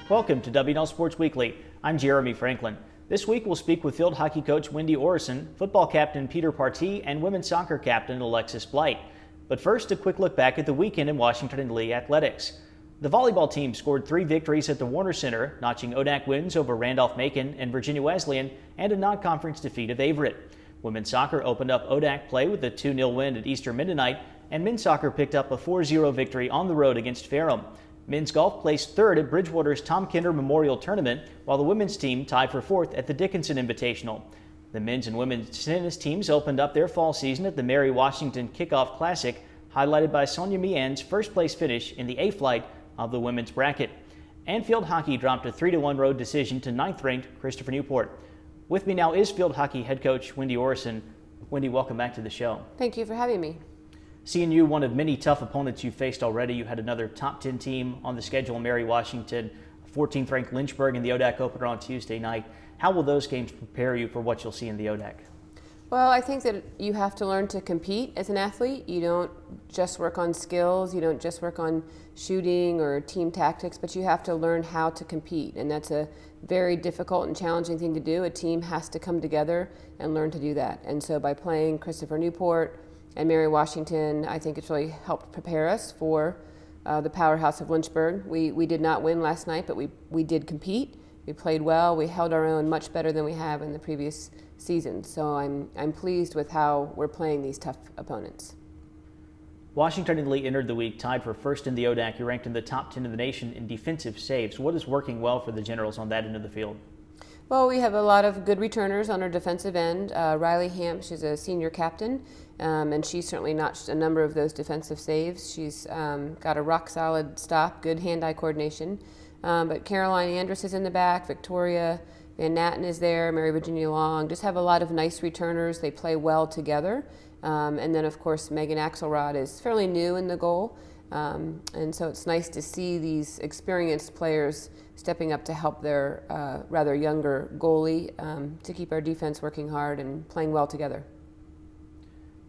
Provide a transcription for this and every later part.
Welcome to W&L Sports Weekly. I'm Jeremy Franklin. This week we'll speak with field hockey coach Wendy Orrison, football captain Peter Partee, and women's soccer captain Alexis Blight. But first, a quick look back at the weekend in Washington and Lee athletics. The volleyball team scored 3 victories at the Warner Center, notching ODAC wins over Randolph-Macon and Virginia Wesleyan and a non-conference defeat of Averett. Women's soccer opened up ODAC play with a 2-0 win at Eastern Mennonite, and men's soccer picked up a 4-0 victory on the road against Ferrum. Men's golf placed 3rd at Bridgewater's Tom Kinder Memorial Tournament, while the women's team tied for 4th at the Dickinson Invitational. The men's and women's tennis teams opened up their fall season at the Mary Washington Kickoff Classic, highlighted by Sonia Meehan's first-place finish in the A-flight of the women's bracket. And field hockey dropped a 3-1 road decision to 9th-ranked Christopher Newport. With me now is field hockey head coach Wendy Orrison. Wendy, welcome back to the show. Thank you for having me. CNU, one of many tough opponents you faced already. You had another top 10 team on the schedule, Mary Washington, 14th ranked Lynchburg in the ODAC opener on Tuesday night. How will those games prepare you for what you'll see in the ODAC? Well, I think that you have to learn to compete as an athlete. You don't just work on skills, you don't just work on shooting or team tactics, but you have to learn how to compete, and that's a very difficult and challenging thing to do. A team has to come together and learn to do that. And so by playing Christopher Newport and Mary Washington, I think it's really helped prepare us for the powerhouse of Lynchburg. We did not win last night, but we did compete. We played well. We held our own much better than we have in the previous season. So I'm pleased with how we're playing these tough opponents. Washington and Lee entered the week tied for 1st in the ODAC. You're ranked in the top 10 in the nation in defensive saves. What is working well for the Generals on that end of the field? Well, we have a lot of good returners on our defensive end. Riley Hamp, she's a senior captain, and she's certainly notched a number of those defensive saves. She's got a rock-solid stop, good hand-eye coordination. But Caroline Andrus is in the back, Victoria Van Natten is there, Mary Virginia Long. Just have a lot of nice returners. They play well together. And then, of course, Megan Axelrod is fairly new in the goal. And so it's nice to see these experienced players stepping up to help their rather younger goalie to keep our defense working hard and playing well together.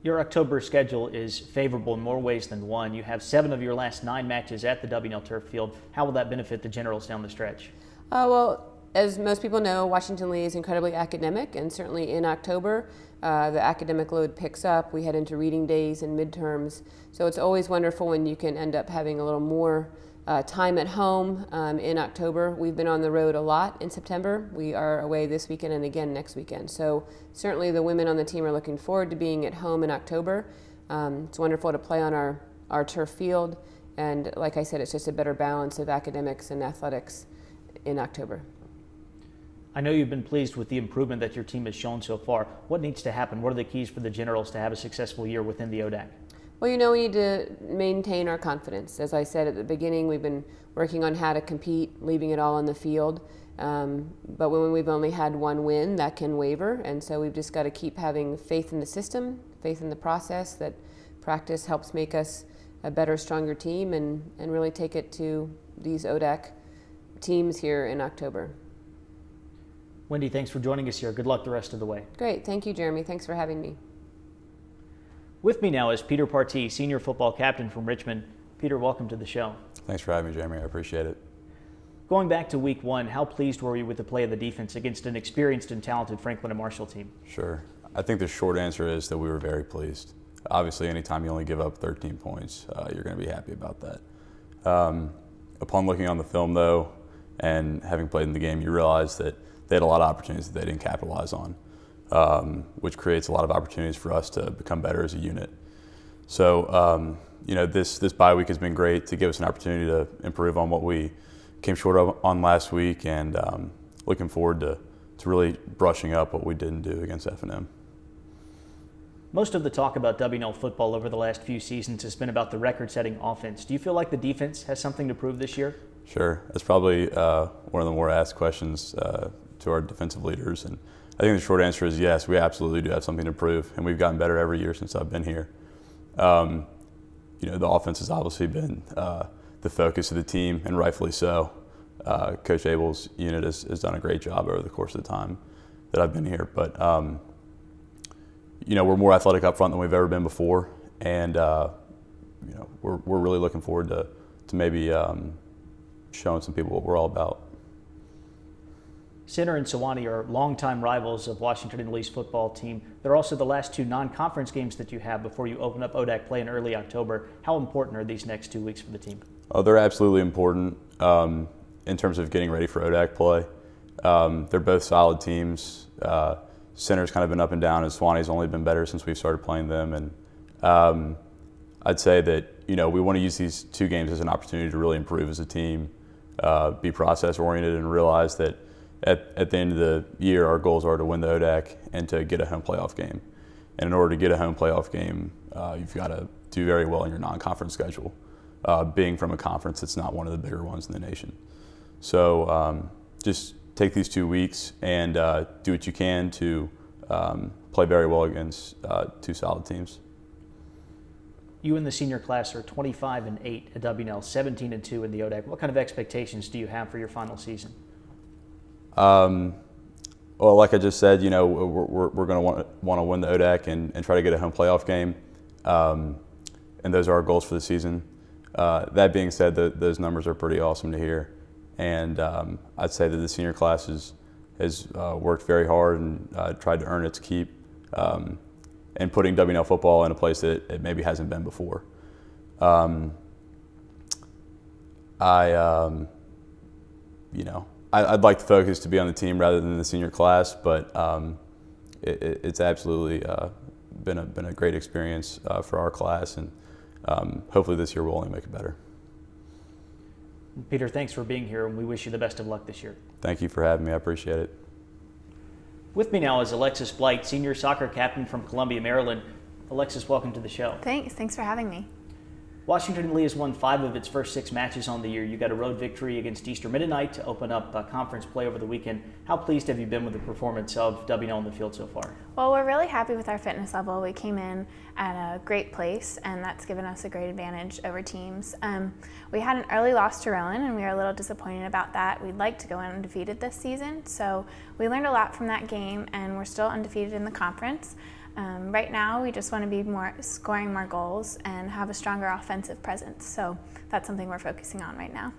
Your October schedule is favorable in more ways than one. You have 7 of your last 9 matches at the W&L Turf Field. How will that benefit the Generals down the stretch? Well, as most people know, Washington Lee is incredibly academic, and certainly in October, the academic load picks up. We head into reading days and midterms, so it's always wonderful when you can end up having a little more time at home in October. We've been on the road a lot in September. We are away this weekend and again next weekend. So certainly the women on the team are looking forward to being at home in October. It's wonderful to play on our turf field, and like I said, it's just a better balance of academics and athletics in October. I know you've been pleased with the improvement that your team has shown so far. What needs to happen? What are the keys for the Generals to have a successful year within the ODAC? Well, you know, we need to maintain our confidence. As I said at the beginning, we've been working on how to compete, leaving it all on the field. But when we've only had 1 win, that can waver. And so we've just got to keep having faith in the system, faith in the process, that practice helps make us a better, stronger team, and really take it to these ODAC teams here in October. Wendy, thanks for joining us here. Good luck the rest of the way. Great. Thank you, Jeremy. Thanks for having me. With me now is Peter Partee, senior football captain from Richmond. Peter, welcome to the show. Thanks for having me, Jeremy. I appreciate it. Going back to week 1, how pleased were you with the play of the defense against an experienced and talented Franklin and Marshall team? Sure. I think the short answer is that we were very pleased. Obviously, anytime you only give up 13 points, you're going to be happy about that. Upon looking on the film, though, and having played in the game, you realize that they had a lot of opportunities that they didn't capitalize on, which creates a lot of opportunities for us to become better as a unit. So, you know, this bye week has been great to give us an opportunity to improve on what we came short of on last week, and looking forward to really brushing up what we didn't do against F&M. Most of the talk about W&L football over the last few seasons has been about the record-setting offense. Do you feel like the defense has something to prove this year? Sure. That's probably one of the more asked questions to our defensive leaders. And I think the short answer is yes, we absolutely do have something to prove, and we've gotten better every year since I've been here. You know, the offense has obviously been the focus of the team, and rightfully so. Coach Abel's unit has done a great job over the course of the time that I've been here. But, you know, we're more athletic up front than we've ever been before, and, you know, we're really looking forward to maybe showing some people what we're all about. Center and Sewanee are longtime rivals of Washington and Lee's football team. They're also the last two non-conference games that you have before you open up ODAC play in early October. How important are these next 2 weeks for the team? Oh, they're absolutely important in terms of getting ready for ODAC play. They're both solid teams. Center's kind of been up and down, and Sewanee's only been better since we've started playing them. And I'd say that we want to use these two games as an opportunity to really improve as a team, be process-oriented, and realize that at the end of the year, our goals are to win the ODAC and to get a home playoff game. And in order to get a home playoff game, you've got to do very well in your non-conference schedule, being from a conference that's not one of the bigger ones in the nation. So just take these 2 weeks and do what you can to play very well against two solid teams. You and the senior class are 25-8 at W&L, 17-2 in the ODAC. What kind of expectations do you have for your final season? Well, like I just said, we're going to want to win the ODAC and try to get a home playoff game, and those are our goals for the season. That being said, those numbers are pretty awesome to hear, and I'd say that the senior class has worked very hard and tried to earn its keep, and putting W&L football in a place that it maybe hasn't been before. I'd like the focus to be on the team rather than the senior class, but it's absolutely been a great experience for our class, and hopefully this year we'll only make it better. Peter, thanks for being here, and we wish you the best of luck this year. Thank you for having me. I appreciate it. With me now is Alexis Blight, senior soccer captain from Columbia, Maryland. Alexis, welcome to the show. Thanks for having me. Washington and Lee has won 5 of its first 6 matches on the year. You got a road victory against Eastern Mennonite to open up conference play over the weekend. How pleased have you been with the performance of W&L on the field so far? Well, we're really happy with our fitness level. We came in at a great place, and that's given us a great advantage over teams. We had an early loss to Rowan, and we were a little disappointed about that. We'd like to go undefeated this season, so we learned a lot from that game, and we're still undefeated in the conference. Right now, we just want to be scoring more goals and have a stronger offensive presence. So that's something we're focusing on right now.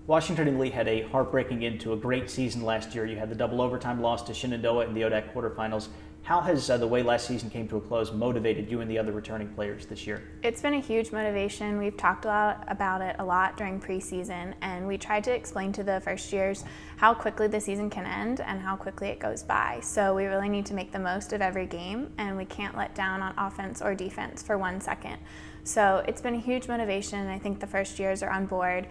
Washington and Lee had a heartbreaking end to a great season last year. You had the double overtime loss to Shenandoah in the ODAC quarterfinals. How has the way last season came to a close motivated you and the other returning players this year? It's been a huge motivation. We've talked about it a lot during preseason, and we tried to explain to the first years how quickly the season can end and how quickly it goes by. So we really need to make the most of every game, and we can't let down on offense or defense for 1 second. So it's been a huge motivation. I think the first years are on board.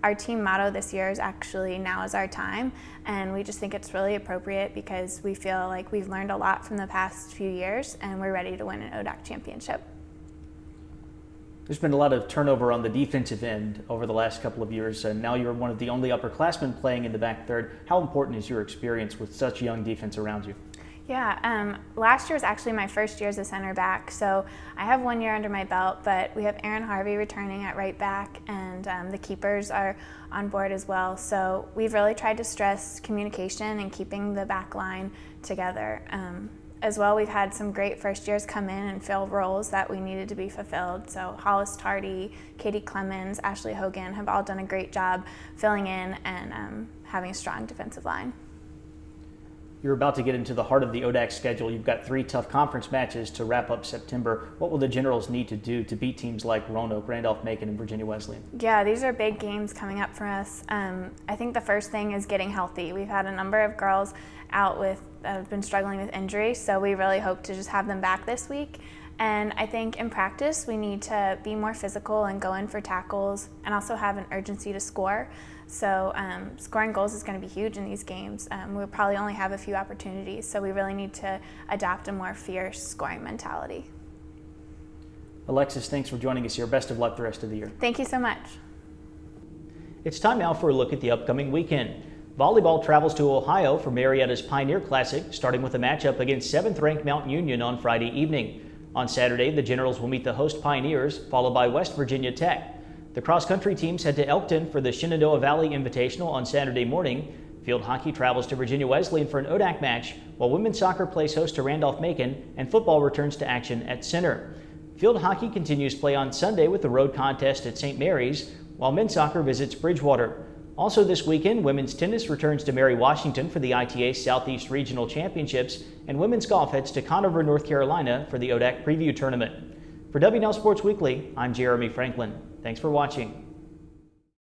Our team motto this year is actually "Now is our time," and we just think it's really appropriate because we feel like we've learned a lot from the past few years, and we're ready to win an ODAC championship. There's been a lot of turnover on the defensive end over the last couple of years, and now you're one of the only upperclassmen playing in the back third. How important is your experience with such young defense around you? Yeah, last year was actually my first year as a center back, so I have 1 year under my belt, but we have Aaron Harvey returning at right back, and the keepers are on board as well. So we've really tried to stress communication and keeping the back line together. As well, we've had some great first years come in and fill roles that we needed to be fulfilled. So Hollis Tardy, Katie Clemens, Ashley Hogan have all done a great job filling in and having a strong defensive line. You're about to get into the heart of the ODAC schedule. You've got 3 tough conference matches to wrap up September. What will the Generals need to do to beat teams like Roanoke, Randolph-Macon, and Virginia Wesleyan? Yeah, these are big games coming up for us. I think the first thing is getting healthy. We've had a number of girls out have been struggling with injury, so we really hope to just have them back this week. And I think in practice, we need to be more physical and go in for tackles and also have an urgency to score. So scoring goals is going to be huge in these games. We'll probably only have a few opportunities, so we really need to adopt a more fierce scoring mentality. Alexis, thanks for joining us here. Best of luck the rest of the year. Thank you so much. It's time now for a look at the upcoming weekend. Volleyball travels to Ohio for Marietta's Pioneer Classic, starting with a matchup against 7th-ranked Mount Union on Friday evening. On Saturday, the Generals will meet the host Pioneers, followed by West Virginia Tech. The cross-country teams head to Elkton for the Shenandoah Valley Invitational on Saturday morning. Field hockey travels to Virginia Wesleyan for an ODAC match, while women's soccer plays host to Randolph-Macon, and football returns to action at Center. Field hockey continues play on Sunday with the road contest at St. Mary's, while men's soccer visits Bridgewater. Also this weekend, women's tennis returns to Mary Washington for the ITA Southeast Regional Championships, and women's golf heads to Conover, North Carolina for the ODAC Preview Tournament. For W&L Sports Weekly, I'm Jeremy Franklin. Thanks for watching.